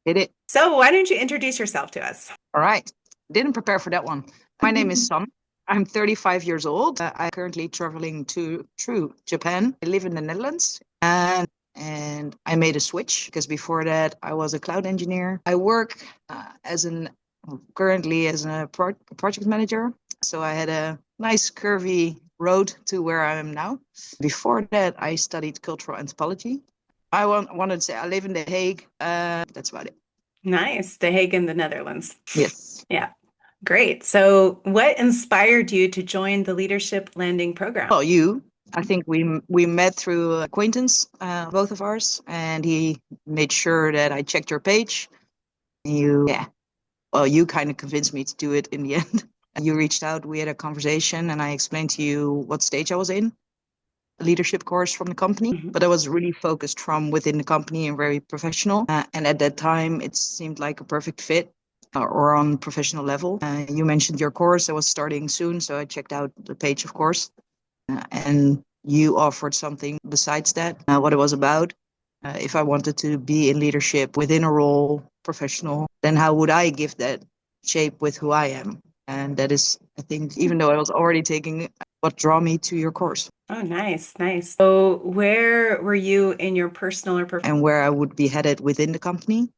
Hit it. So, why don't you introduce yourself to us? All right. Didn't prepare for that one. My name is Sanne. I'm 35 years old. I'm currently traveling to through Japan. I live in the Netherlands and I made a switch because before that I was a cloud engineer. I work as an currently as a project manager. So I had a nice curvy road to where I am now. Before that, I studied cultural anthropology. Wanted to say I live in The Hague. That's about it. Nice. The Hague in the Netherlands. Yes. Yeah, great. So, what inspired you to join the Leadership Landing Program? Well, you. I think we met through acquaintance, both of ours, and he made sure that I checked your page. Yeah. Well, you kind of convinced me to do it in the end. You reached out, we had a conversation, and I explained to you what stage I was in, a leadership course from the company, Mhm. but I was really focused from within the company and very professional. And at that time, it seemed like a perfect fit. Or on professional level. You mentioned your course. I was starting soon, so I checked out the page, of course. And you offered something besides that, what it was about. If I wanted to be in leadership within a role, professional, then how would I give that shape with who I am? And that is, I think, even though I was already taking what draw me to your course Oh, nice, nice. So, where were you in your personal or and where I would be headed within the company.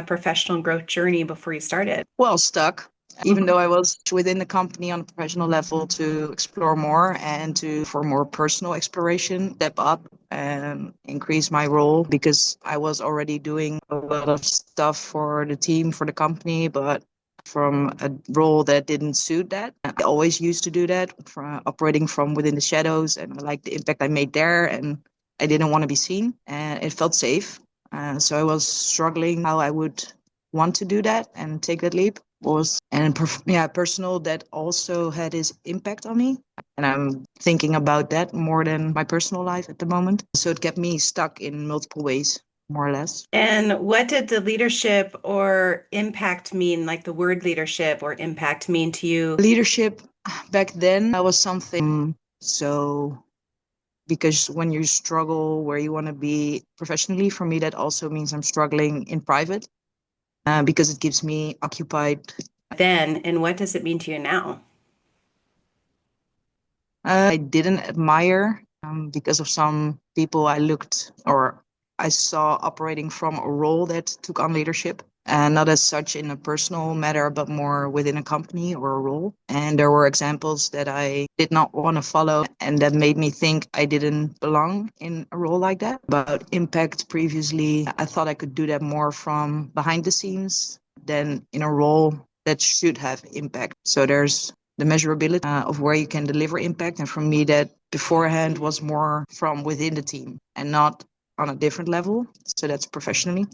professional growth journey before you started? Well, stuck. Even though I was within the company on a professional level to explore more and to for more personal exploration, step up and increase my role because I was already doing a lot of stuff for the team, for the company, but from a role that didn't suit that. I always used to do that, from operating from within the shadows, and I liked the impact I made there, and I didn't want to be seen, and it felt safe. So I was struggling how I would want to do that and take that leap was personal that also had his impact on me, and I'm thinking about that more than my personal life at the moment, so it kept me stuck in multiple ways, more or less. And what did the leadership or impact mean, like the word leadership or impact mean to you? Leadership back then was something, so because when you struggle where you want to be professionally, for me that also means I'm struggling in private, because it keeps me occupied. Then, and what does it mean to you now? I didn't admire, because of some people I looked or I saw operating from a role that took on leadership. And not as such in a personal matter, but more within a company or a role. And there were examples that I did not want to follow, and that made me think I didn't belong in a role like that. About impact previously, I thought I could do that more from behind the scenes than in a role that should have impact. So there's the measurability, of where you can deliver impact. And for me, that beforehand was more from within the team and not on a different level. So that's professionally.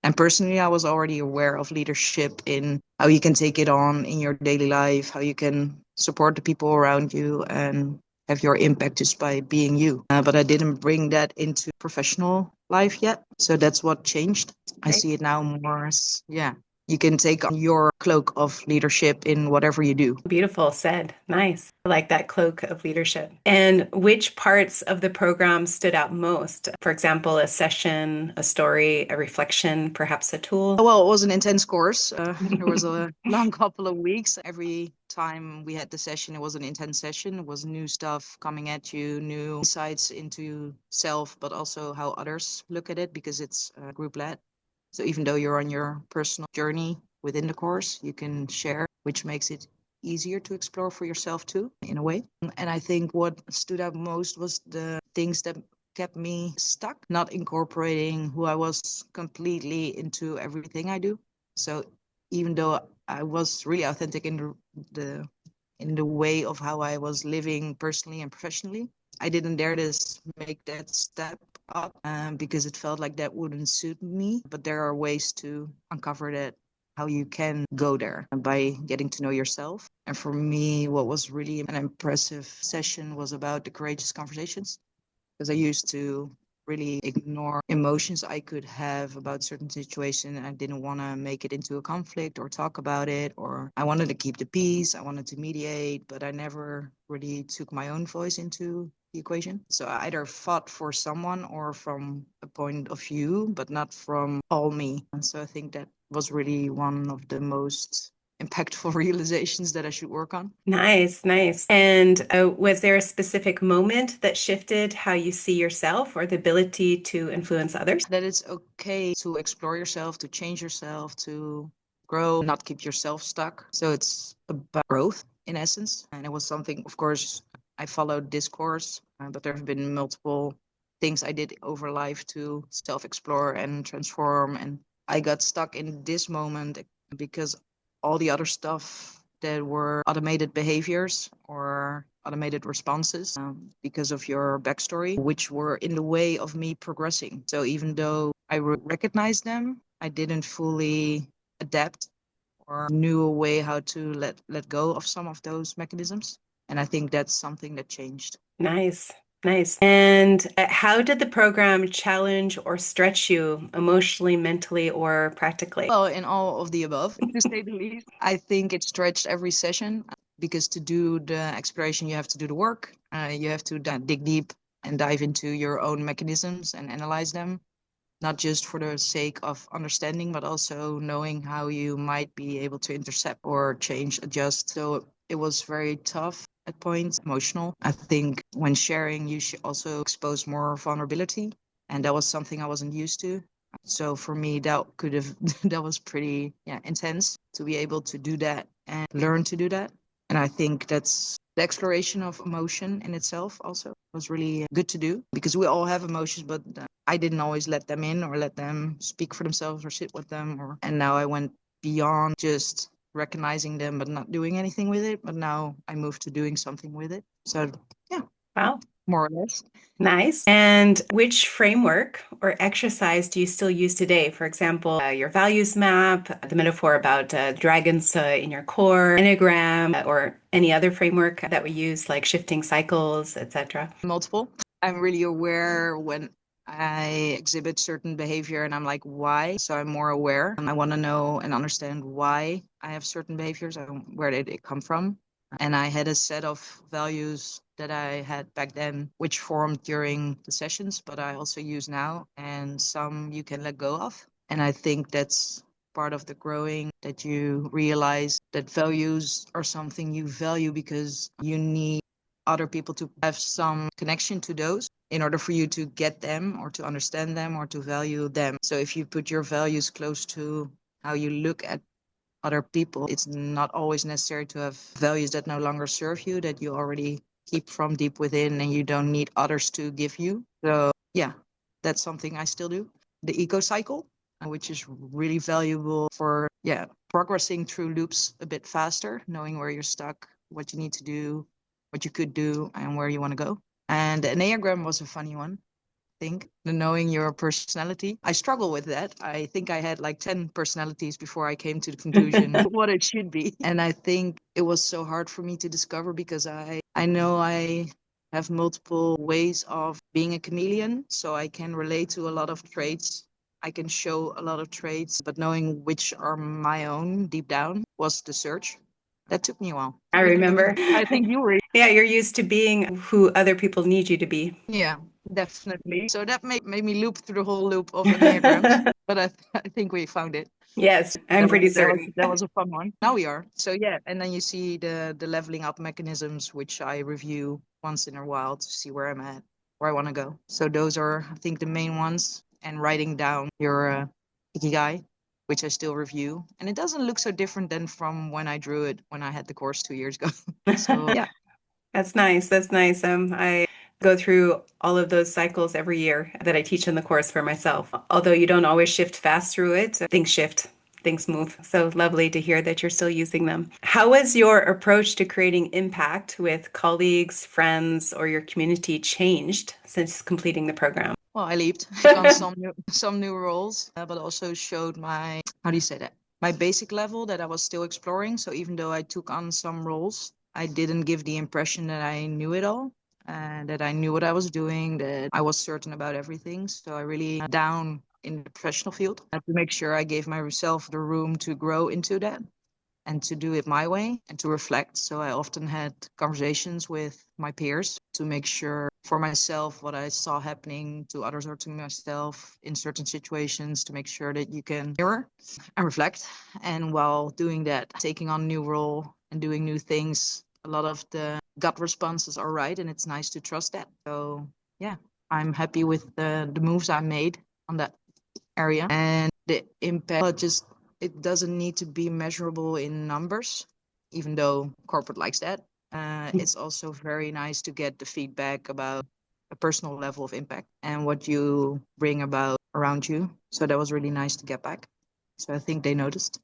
And personally, I was already aware of leadership in how you can take it on in your daily life, how you can support the people around you and have your impact just by being you. But I didn't bring that into professional life yet. So that's what changed. I Great. see it now more as, yeah, you can take on your cloak of leadership in whatever you do. Beautiful said. Nice. I like that cloak of leadership. And which parts of the program stood out most? For example, a session, a story, a reflection, perhaps a tool. Well, it was an intense course. There was a long couple of weeks. Every time we had the session, it was an intense session. It was new stuff coming at you, new insights into self, but also how others look at it because it's group led. So even though you're on your personal journey within the course, you can share, which makes it easier to explore for yourself too, in a way. And I think what stood out most was the things that kept me stuck, not incorporating who I was completely into everything I do. So even though I was really authentic in the in the way of how I was living personally and professionally, I didn't dare to make that step up, because it felt like that wouldn't suit me. But there are ways to uncover that, how you can go there by getting to know yourself. And for me, what was really an impressive session was about the courageous conversations, because I used to really ignore emotions I could have about certain situation. I didn't want to make it into a conflict or talk about it, or I wanted to keep the peace. I wanted to mediate, but I never really took my own voice into the equation. So I either fought for someone or from a point of view, but not from all me. And so I think that was really one of the most impactful realizations that I should work on. Nice, nice. And was there a specific moment that shifted how you see yourself or the ability to influence others? That it's okay to explore yourself, to change yourself, to grow, not keep yourself stuck. So it's about growth in essence. And it was something, of course, I followed this course, but there have been multiple things I did over life to self-explore and transform. And I got stuck in this moment because all the other stuff that were automated behaviors or automated responses because of your backstory, which were in the way of me progressing. So even though I recognized them, I didn't fully adapt or knew a way how to let go of some of those mechanisms. And I think that's something that changed. Nice, nice. And how did the program challenge or stretch you emotionally, mentally, or practically? Well, in all of the above, to say the least. I think it stretched every session because to do the exploration, you have to do the work. You have to dig deep and dive into your own mechanisms and analyze them, not just for the sake of understanding, but also knowing how you might be able to intercept or change, adjust. So it was very tough at points, emotional. I think when sharing, you should also expose more vulnerability. And that was something I wasn't used to. So for me, that could have, that was pretty intense to be able to do that and learn to do that. And I think that's the exploration of emotion in itself also was really good to do because we all have emotions, but I didn't always let them in or let them speak for themselves or sit with them. And now I went beyond just recognizing them but not doing anything with it. But now I moved to doing something with it. So yeah, Wow. more or less. Nice. And which framework or exercise do you still use today? For example, your values map, the metaphor about dragons in your core, Enneagram, or any other framework that we use, like shifting cycles, etc. Multiple. I'm really aware when I exhibit certain behavior and I'm like, why? So I'm more aware. I want to know and understand why I have certain behaviors and where did it come from. And I had a set of values that I had back then, which formed during the sessions, but I also use now. And some you can let go of. And I think that's part of the growing, that you realize that values are something you value because you need other people to have some connection to those in order for you to get them or to understand them or to value them. So if you put your values close to how you look at other people, it's not always necessary to have values that no longer serve you, that you already keep from deep within and you don't need others to give you. So yeah, that's something I still do. The eco cycle, which is really valuable for progressing through loops a bit faster, knowing where you're stuck, what you need to do, what you could do, and where you want to go. And the Enneagram was a funny one. I think the knowing your personality. I struggle with that. I think I had like 10 personalities before I came to the conclusion what it should be. And I think it was so hard for me to discover because I know I have multiple ways of being a chameleon, so I can relate to a lot of traits. I can show a lot of traits, but knowing which are my own deep down was the search. That took me a while. I remember. I think you were. Yeah, you're used to being who other people need you to be. Yeah, definitely. So that made me loop through the whole loop of Enneagrams, but I think we found it. Yes, I'm pretty certain. That was a fun one. Now we are. So yeah, and then you see the leveling up mechanisms, which I review once in a while to see where I'm at, where I want to go. So those are, I think, the main ones. And writing down your ikigai, which I still review, and it doesn't look so different than from when I drew it when I had the course 2 years ago. So yeah. That's nice. That's nice. I go through all of those cycles every year that I teach in the course for myself. Although you don't always shift fast through it, things shift, things move. So lovely to hear that you're still using them. How has your approach to creating impact with colleagues, friends, or your community changed since completing the program? Well, I leaped, took on some new roles, but also showed my, how do you say that? My basic level that I was still exploring. So even though I took on some roles, I didn't give the impression that I knew it all, and that I knew what I was doing, that I was certain about everything. So I really down in the professional field to make sure I gave myself the room to grow into that. and to do it my way and to reflect. So I often had conversations with my peers to make sure for myself what I saw happening to others or to myself in certain situations, to make sure that you can mirror and reflect. And while doing that, taking on a new role and doing new things, a lot of the gut responses are right, and it's nice to trust that. So yeah, I'm happy with the moves I made on that area. And the impact, just it doesn't need to be measurable in numbers, even though corporate likes that. It's also very nice to get the feedback about a personal level of impact and what you bring about around you. So that was really nice to get back. So I think they noticed.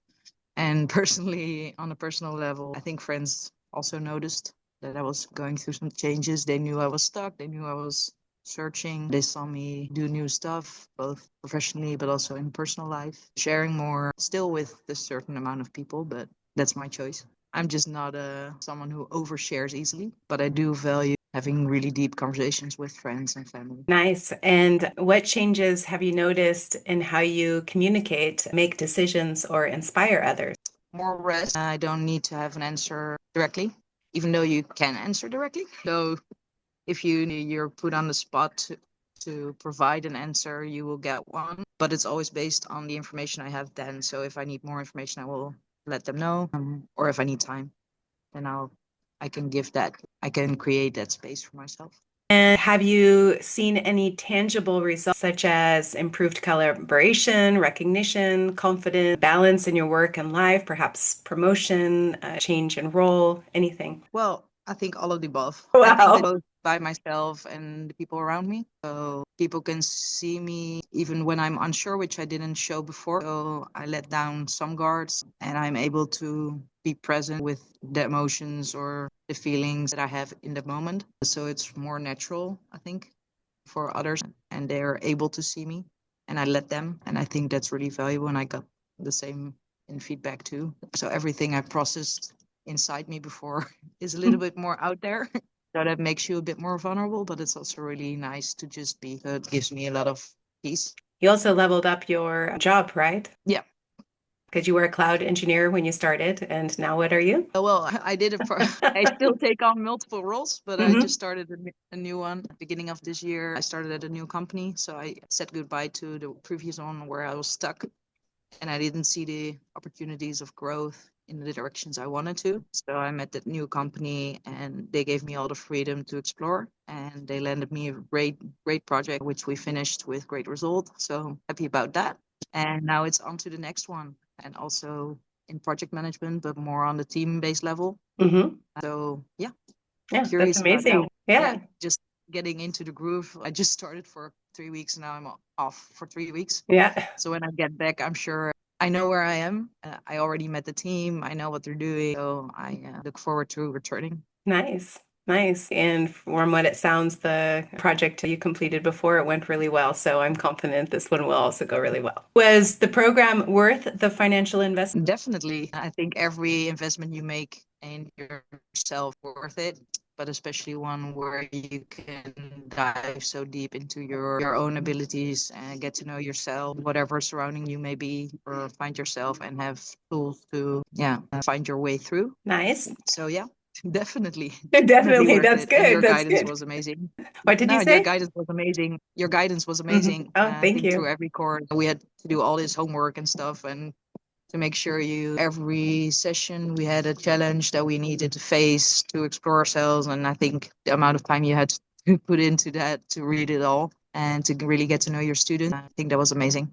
And personally, on a personal level, I think friends also noticed that I was going through some changes. They knew I was stuck. They knew I was searching. They saw me do new stuff, both professionally but also in personal life, sharing more, still with a certain amount of people, but that's my choice. I'm just not someone who overshares easily, but I do value having really deep conversations with friends and family. Nice. And what changes have you noticed in how you communicate, make decisions, or inspire others? More rest. I don't need to have an answer directly, even though you can answer directly. So if you're put on the spot to provide an answer, you will get one. But it's always based on the information I have then. So if I need more information, I will let them know. Or if I need time, then I can give that. I can create that space for myself. And have you seen any tangible results, such as improved collaboration, recognition, confidence, balance in your work and life, perhaps promotion, change in role, anything? Well, I think all of the above. I think that Wow. both by myself and the people around me. So people can see me even when I'm unsure, which I didn't show before. So I let down some guards and I'm able to be present with the emotions or the feelings that I have in the moment. So it's more natural, I think, for others and they're able to see me and I let them. And I think that's really valuable. And I got the same in feedback too. So everything I processed inside me before is a little bit more out there. So that makes you a bit more vulnerable, but it's also really nice to just be. So it gives me a lot of peace. You also leveled up your job, right? Yeah. Because you were a cloud engineer when you started, and now what are you? Well, I did it for, I still take on multiple roles, but I Hmm. just started a new one at the beginning of this year. I started at a new company. So I said goodbye to the previous one where I was stuck and I didn't see the opportunities of growth in the directions I wanted to. So I met that new company and they gave me all the freedom to explore and they landed me a great project, which we finished with great result. So happy about that. And now it's on to the next one and also in project management, but more on the team-based level. Hmm. So yeah, Yeah, that's curious about that amazing. one. Yeah, Yeah. just getting into the groove. I just started for 3 weeks and now I'm off for 3 weeks. Yeah. So when I get back, I'm sure I know where I am. I already met the team. I know what they're doing. So I look forward to returning. Nice. Nice. And from what it sounds, the project you completed before it went really well. So I'm confident this one will also go really well. Was the program worth the financial investment? Definitely. I think every investment you make in yourself worth it, but especially one where you can dive so deep into your own abilities and get to know yourself, whatever surrounding you may be, or find yourself and have tools to find your way through. Nice. So yeah, definitely, definitely Definitely. worth That's it. And good. your That's guidance good. was amazing. What did you No, your say? guidance was amazing. Your guidance was Hmm. amazing. Oh, I thank think you. through every course we had to do all this homework and stuff, and to make sure every session we had a challenge that we needed to face to explore ourselves. And I think the amount of time you had to put into that to read it all and to really get to know your students, I think that was amazing.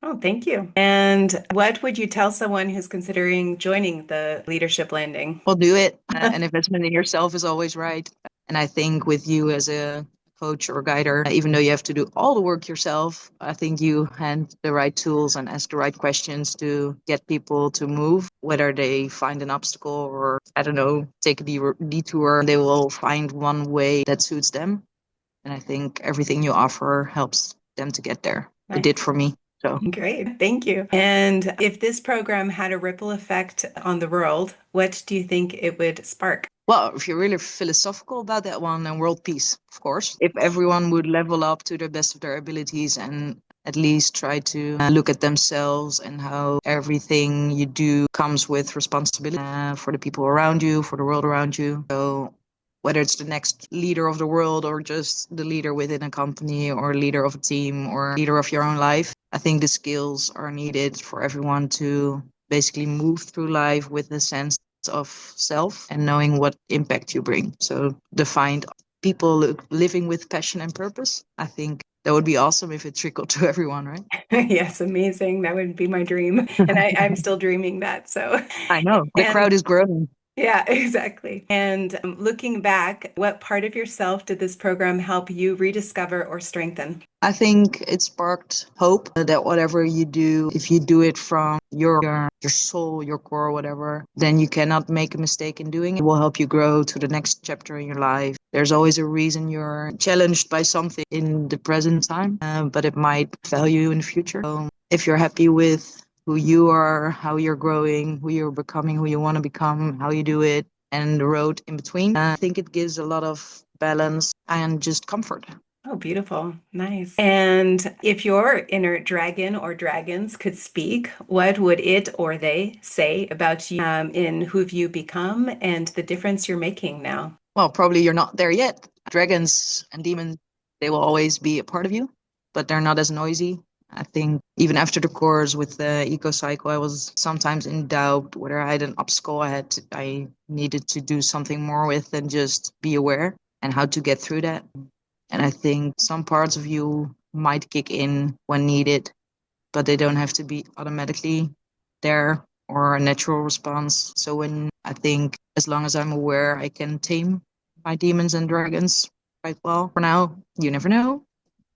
Oh, thank you. And what would you tell someone who's considering joining the Leadership Landing? Well, do it. An investment in yourself is always right. And I think with you as a coach or guider, even though you have to do all the work yourself, I think you hand the right tools and ask the right questions to get people to move, whether they find an obstacle or, I don't know, take a detour, they will find one way that suits them. And I think everything you offer helps them to get there. It Nice. did for me. So. Great. Thank you. And if this program had a ripple effect on the world, what do you think it would spark? Well, if you're really philosophical about that one, then world peace, of course. If everyone would level up to the best of their abilities and at least try to look at themselves and how everything you do comes with responsibility for the people around you, for the world around you. So whether it's the next leader of the world or just the leader within a company or leader of a team or leader of your own life, I think the skills are needed for everyone to basically move through life with a sense of self and knowing what impact you bring. So defined people living with passion and purpose. I think that would be awesome if it trickled to everyone, right? Yes, amazing. That would be my dream. And I'm still dreaming that. So, I know. The and crowd is growing. yeah, exactly. And looking back, what part of yourself did this program help you rediscover or strengthen? I think it sparked hope that whatever you do, if you do it from your soul, your core, whatever, then you cannot make a mistake in doing it. It will help you grow to the next chapter in your life. There's always a reason you're challenged by something in the present time, but it might value you in the future. So if you're happy with who you are, how you're growing, who you're becoming, who you want to become, how you do it, and the road in between, I think it gives a lot of balance and just comfort. Oh, beautiful. Nice. And if your inner dragon or dragons could speak, what would it or they say about you in who've you become and the difference you're making now? Well, probably you're not there yet. Dragons and demons, they will always be a part of you, but they're not as noisy. I think even after the course with the eco cycle, I was sometimes in doubt whether I had an obstacle I needed to do something more with than just be aware and how to get through that. And I think some parts of you might kick in when needed, but they don't have to be automatically there or a natural response. So when I think as long as I'm aware, I can tame my demons and dragons quite well. For now, you never know.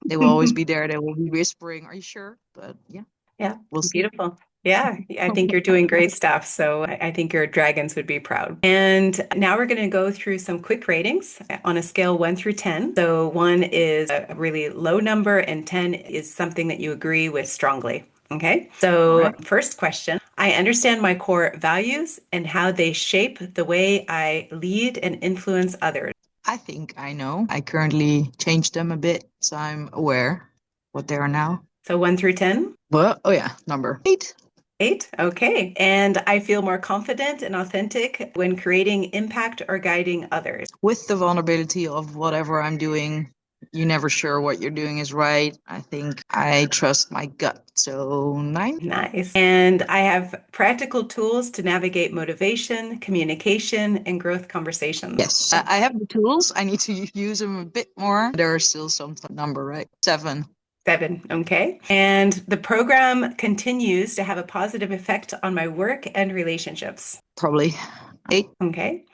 They will always be there. They will be whispering, "Are you sure?" But yeah, Yeah, we'll see. beautiful. Yeah, I think you're doing great stuff. So I think your dragons would be proud. And now we're going to go through some quick ratings on a scale 1 through 10. So 1 is a really low number, and 10 is something that you agree with strongly. Okay. All So, right. first question. I understand my core values and how they shape the way I lead and influence others. I think I know. I currently changed them a bit, so I'm aware what they are now. So, 1 through 10. But oh yeah, number 8. 8. Okay. And I feel more confident and authentic when creating impact or guiding others. With the vulnerability of whatever I'm doing, you're never sure what you're doing is right. I think I trust my gut. So 9? Nice. And I have practical tools to navigate motivation, communication, and growth conversations. Yes. I have the tools. I need to use them a bit more. There are still some number, right? 7. 7. Okay. And the program continues to have a positive effect on my work and relationships. Probably 8. Okay.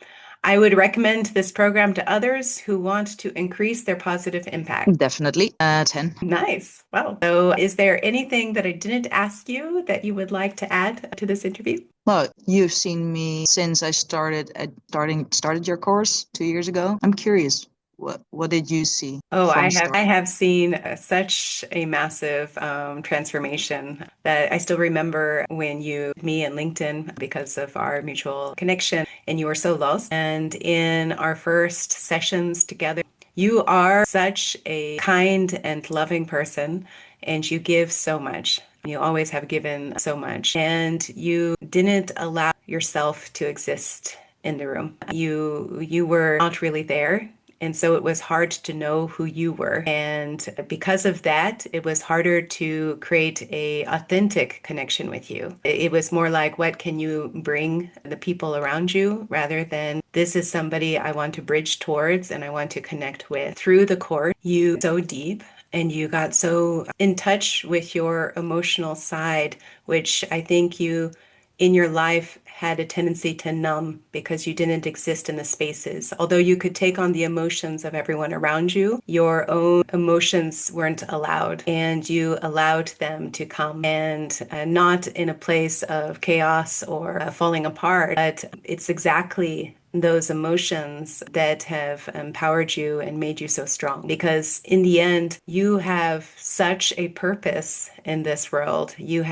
I would recommend this program to others who want to increase their positive impact. Definitely 10. Nice. Wow. So, is there anything that I didn't ask you that you would like to add to this interview? Well, you've seen me since I started your course 2 years ago. I'm curious, what did you see Oh, from I start? have seen such a massive transformation that I still remember when you, me and LinkedIn, because of our mutual connection, and you were so lost. And in our first sessions together, you are such a kind and loving person, and you give so much. You always have given so much, and you didn't allow yourself to exist in the room. You were not really there. And so it was hard to know who you were. And because of that, it was harder to create a authentic connection with you. It was more like, what can you bring the people around you rather than this is somebody I want to bridge towards and I want to connect with. Through the course, you so deep and you got so in touch with your emotional side, which I think you in your life had a tendency to numb because you didn't exist in the spaces. Although you could take on the emotions of everyone around you, your own emotions weren't allowed, and you allowed them to come and not in a place of chaos or falling apart, but it's exactly those emotions that have empowered you and made you so strong. Because in the end, you have such a purpose in this world. You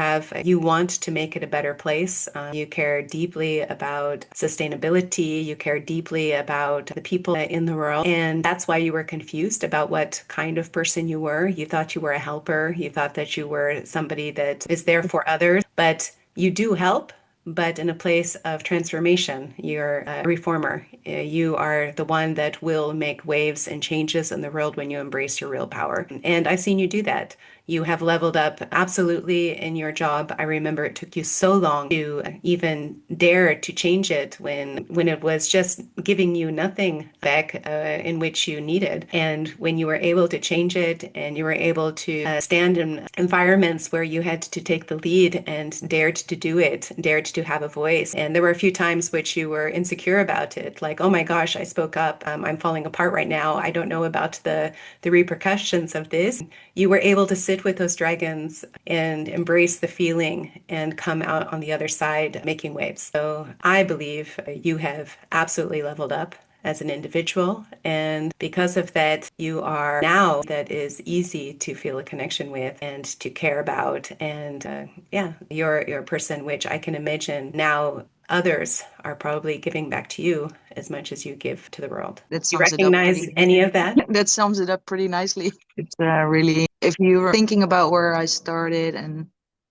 want to make it a better place. You care deeply about sustainability. You care deeply about the people in the world. And that's why you were confused about what kind of person you were. You thought you were a helper. You thought that you were somebody that is there for others, but you do help, but in a place of transformation. You're a reformer. You are the one that will make waves and changes in the world when you embrace your real power. And I've seen you do that. You have leveled up absolutely in your job. I remember it took you so long to even dare to change it when it was just giving you nothing back in which you needed. And when you were able to change it and you were able to stand in environments where you had to take the lead and dared to do it, dared to have a voice. And there were a few times which you were insecure about it, like, oh my gosh, I spoke up. I'm falling apart right now. I don't know about the repercussions of this. You were able to sit with those dragons and embrace the feeling and come out on the other side making waves. So I believe you have absolutely leveled up as an individual. And because of that, you are now that is easy to feel a connection with and to care about. And yeah, you're a person which I can imagine now others are probably giving back to you as much as you give to the world. That You sums it up recognize pretty. any of that? That sums it up pretty nicely. It's really, if you were thinking about where I started and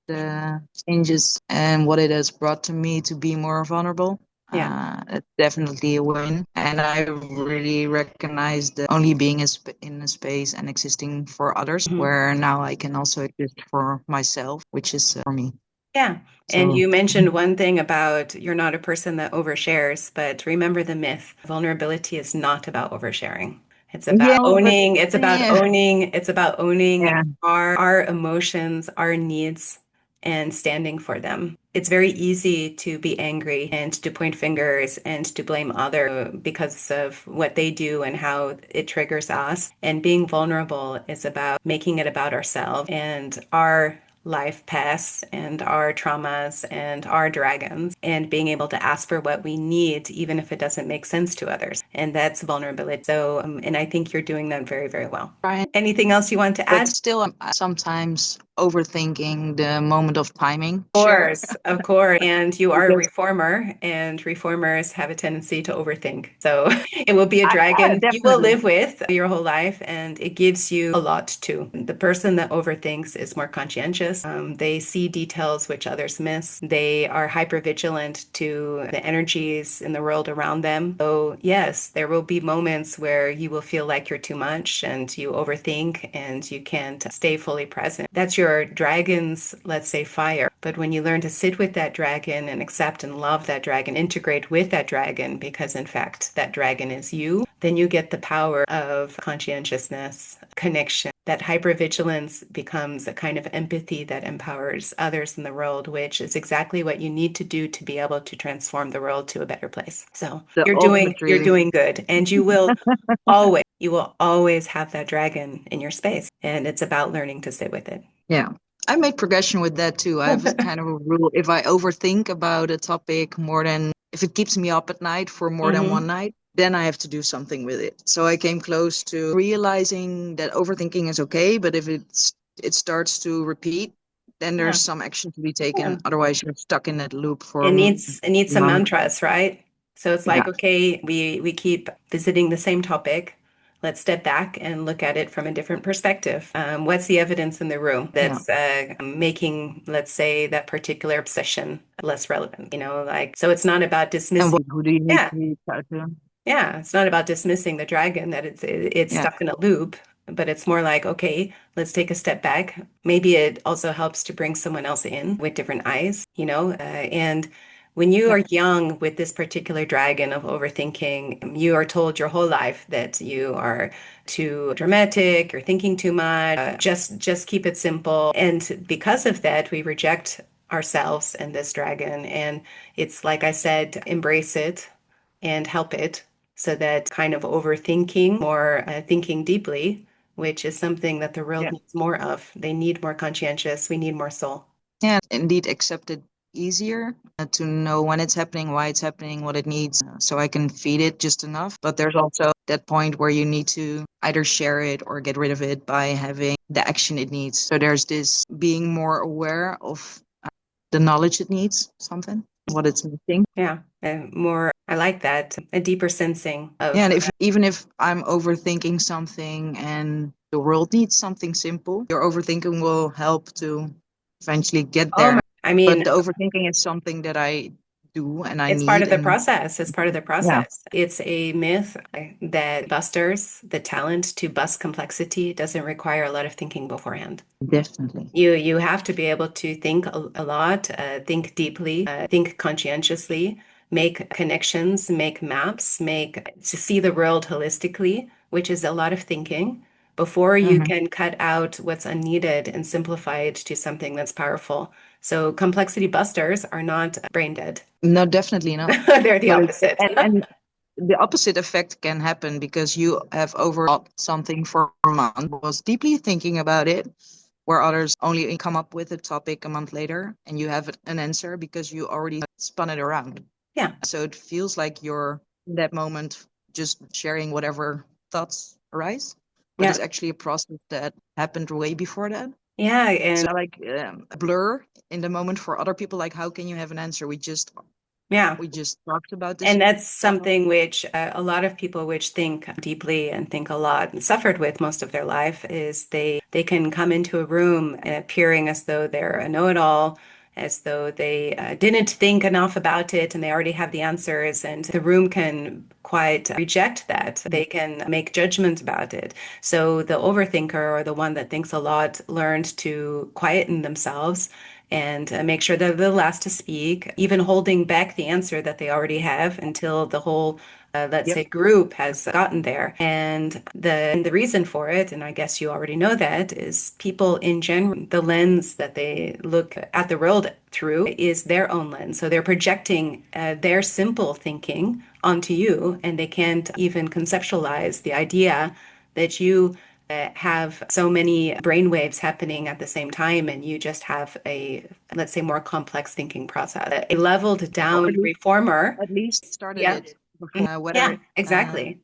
the changes and what it has brought to me to be more vulnerable, Yeah. it's definitely a win. And I really recognize that only being in a space and existing for others, Mhm. where now I can also exist for myself, which is for me. Yeah. And So you mentioned one thing about you're not a person that overshares, but remember the myth. Vulnerability is not about oversharing. yeah, but yeah, It's about owning yeah, our emotions, our needs, and standing for them. It's very easy to be angry and to point fingers and to blame others because of what they do and how it triggers us. And being vulnerable is about making it about ourselves and our life paths and our traumas and our dragons and being able to ask for what we need even if it doesn't make sense to others, and that's vulnerability. So and I think you're doing that very, very well. trying. Anything else you want to But add? still, I'm sometimes overthinking the moment of timing. Sure. Course, of course. And you are a Because reformer, and reformers have a tendency to overthink. So it will be a yeah, dragon you will definitely. live with your whole life, and it gives you a lot too. The person that overthinks is more conscientious. They see details which others miss. They are hyper vigilant to the energies in the world around them. So, yes, there will be moments where you will feel like you're too much and you overthink and you can't stay fully present. That's your dragon's, let's say, fire. But when you learn to sit with that dragon and accept and love that dragon, integrate with that dragon, because in fact, that dragon is you, then you get the power of conscientiousness, connection. That hypervigilance becomes a kind of empathy that empowers others in the world, which is exactly what you need to do to be able to transform the world to a better place. So The ultimate you're dream. doing good, and you will always have that dragon in your space, and it's about learning to sit with it. Yeah. I make progression with that too. I have a kind of a rule. If I overthink about a topic more than, if it keeps me up at night for more than one Hmm. night, then I have to do something with it. So I came close to realizing that overthinking is okay, but if it starts to repeat, then Yeah. there's some action to be Yeah. taken. Otherwise, you're stuck in that loop for It needs some months. mantras, right? So it's Yeah. like, okay, we keep visiting the same topic. Let's step back and look at it from a different perspective. What's the evidence in the room Yeah. that's making, let's say, that particular obsession less relevant? Like, so it's not about And dismissing. who do you need Yeah, to reach out to? yeah, it's not about dismissing the dragon that it's Yeah. stuck in a loop, but it's more like, okay, let's take a step back. Maybe it also helps to bring someone else in with different eyes, and when you Yeah. are young with this particular dragon of overthinking, you are told your whole life that you are too dramatic, you're thinking too much, just keep it simple. And because of that, we reject ourselves and this dragon. And it's like I said, embrace it and help it so that kind of overthinking or thinking deeply, which is something that the world Yeah. needs more of. They need more conscientious. We need more soul. Yeah. Indeed, accept it easier to know when it's happening, why it's happening, what it needs, so I can feed it just enough. But there's also that point where you need to either share it or get rid of it by having the action it needs. So there's this being more aware of the knowledge it needs, something, what it's missing. Yeah, and more, I like that, a deeper sensing Yeah, of, and if even if I'm overthinking something and the world needs something simple, your overthinking will help to eventually get oh there. my, I But mean, the overthinking is something that I do and I it's part need, of the and process. It's part of the yeah, process. It's a myth that busters, the talent to bust complexity, doesn't require a lot of thinking beforehand. definitely. You have to be able to think a lot, think deeply, think conscientiously, make connections, make maps, make to see the world holistically, which is a lot of thinking before you Hmm. can cut out what's unneeded and simplify it to something that's powerful. So complexity busters are not brain dead. No, definitely not. They're the But opposite. and the opposite effect can happen because you have overthought something for a month, was deeply thinking about it, where others only come up with a topic a month later and you have an answer because you already spun it around. Yeah. So it feels like you're in that moment just sharing whatever thoughts arise, but it's Yeah. actually a process that happened way before that. Yeah. So And like a blur in the moment for other people, like how can you have an answer? yeah. We just talked about this And that's topic. something which a lot of people which think deeply and think a lot and suffered with most of their life is they can come into a room appearing as though they're a know-it-all, as though they didn't think enough about it and they already have the answers, and the room can quite reject that. They can make judgments about it. So the overthinker or the one that thinks a lot learned to quieten themselves and make sure they're the last to speak, even holding back the answer that they already have until the whole let's Yep. say group has gotten there. And the reason for it, and I guess you already know that, is people in general, the lens that they look at the world through is their own lens. So they're projecting their simple thinking onto you, and they can't even conceptualize the idea that you have so many brainwaves happening at the same time, and you just have a, let's say, more complex thinking process. A leveled Or down reformer. at least started Yeah. it before, Yeah, whether exactly.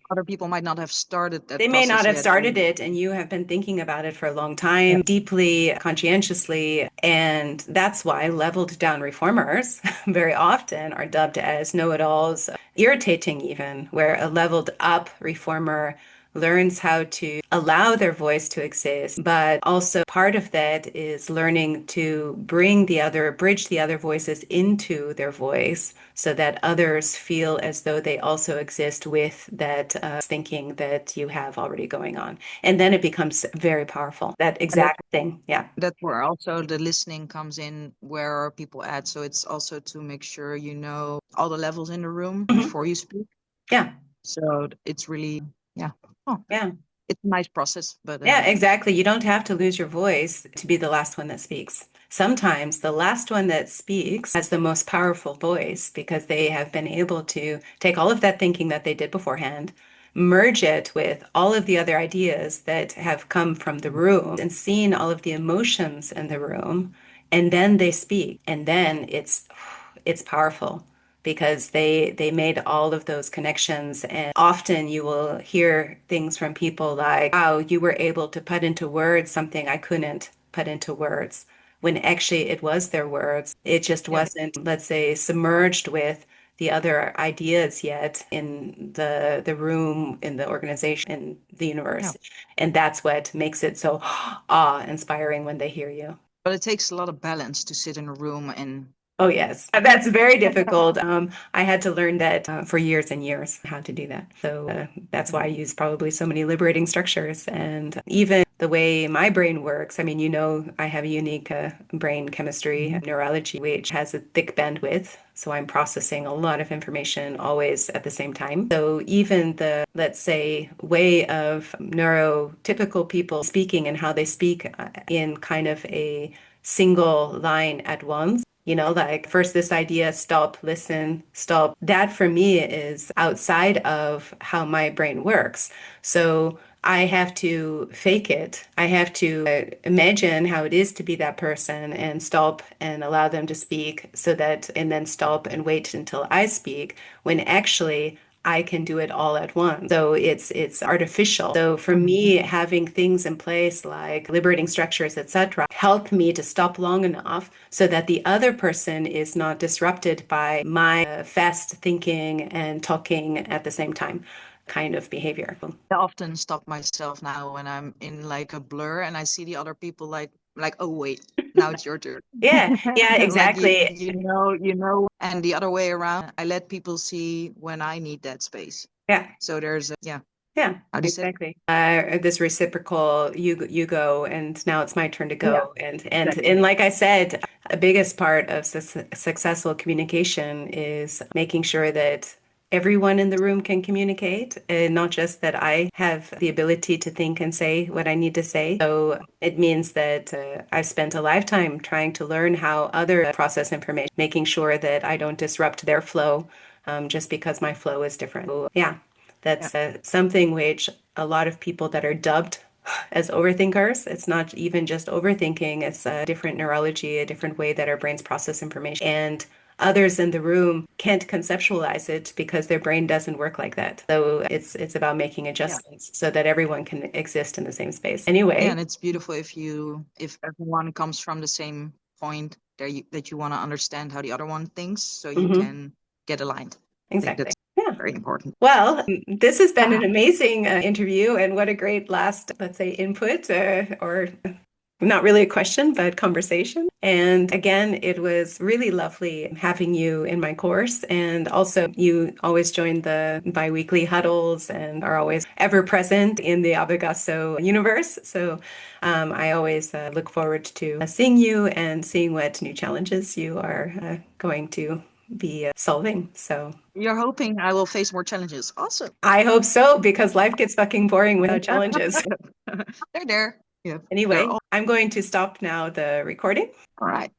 other people might not have started They that may not process have yet. started it, and you have been thinking about it for a long Yeah. time, deeply, conscientiously. And that's why leveled down reformers very often are dubbed as know it alls, irritating, even, where a leveled up reformer learns how to allow their voice to exist, but also part of that is learning to bridge the other voices into their voice so that others feel as though they also exist with that thinking that you have already going on. And then it becomes very powerful, that And exact thing. Yeah. that's where also the listening comes in, where are people at. So it's also to make sure you know all the levels in the room Mhm. before you speak. Yeah. So it's really, yeah. Oh, Yeah. it's a nice process, but Yeah, exactly. You don't have to lose your voice to be the last one that speaks. Sometimes the last one that speaks has the most powerful voice because they have been able to take all of that thinking that they did beforehand, merge it with all of the other ideas that have come from the room and seen all of the emotions in the room, and then they speak. And then it's powerful because they made all of those connections. And often you will hear things from people like, wow, you were able to put into words something I couldn't put into words, when actually it was their words. It just yeah. wasn't, let's say, submerged with the other ideas yet in the room, in the organization, in the Yeah. universe. And that's what makes it so awe-inspiring when they hear you. But it takes a lot of balance to sit in a room and Oh, yes. That's very difficult. I had to learn that for years and years, how to do that. So that's why I use probably so many liberating structures. And even the way my brain works, I mean, I have a unique brain chemistry, mhm. neurology, which has a thick bandwidth. So I'm processing a lot of information always at the same time. So even the, let's say, way of neurotypical people speaking and how they speak in kind of a single line at once. Like first this idea, stop, listen, stop. That for me is outside of how my brain works. So I have to fake it. I have to imagine how it is to be that person and stop and allow them to speak so that, and then stop and wait until I speak when actually I can do it all at once. So it's artificial. So for me, Mhm. having things in place like liberating structures, etc., help me to stop long enough so that the other person is not disrupted by my fast thinking and talking at the same time kind of behavior. I often stop myself now when I'm in like a blur and I see the other people like, oh wait, now it's your turn. Yeah, yeah, Like exactly. and the other way around, I let people see when I need that space. Yeah. So there's yeah, Yeah, how do you say? exactly. This reciprocal, you go, and now it's my turn to Yeah, go, exactly. and like I said, a biggest part of successful communication is making sure that everyone in the room can communicate, and not just that I have the ability to think and say what I need to say. So it means that I've spent a lifetime trying to learn how other process information, making sure that I don't disrupt their flow, just because my flow is different. So, yeah. Yeah, That's something which a lot of people that are dubbed as overthinkers, it's not even just overthinking, it's a different neurology, a different way that our brains process information. And others in the room can't conceptualize it because their brain doesn't work like that. So it's about making yeah. adjustments so that everyone can exist in the same space. Yeah, Anyway, and it's beautiful if everyone comes from the same point that you want to understand how the other one thinks, so you mhm, can get aligned. I think exactly. that's Yeah. very important. Well, this has been Ah, an amazing interview, and what a great last, let's say, input or not really a question, but conversation. And again, it was really lovely having you in my course. And also, you always join the biweekly huddles and are always ever present in the Abigaso universe. So I always look forward to seeing you and seeing what new challenges you are going to be solving. So you're hoping I will face more challenges. Awesome. I hope so, because life gets fucking boring without challenges. They're there. Yeah, they're Anyway, all I'm going to stop now the recording. right.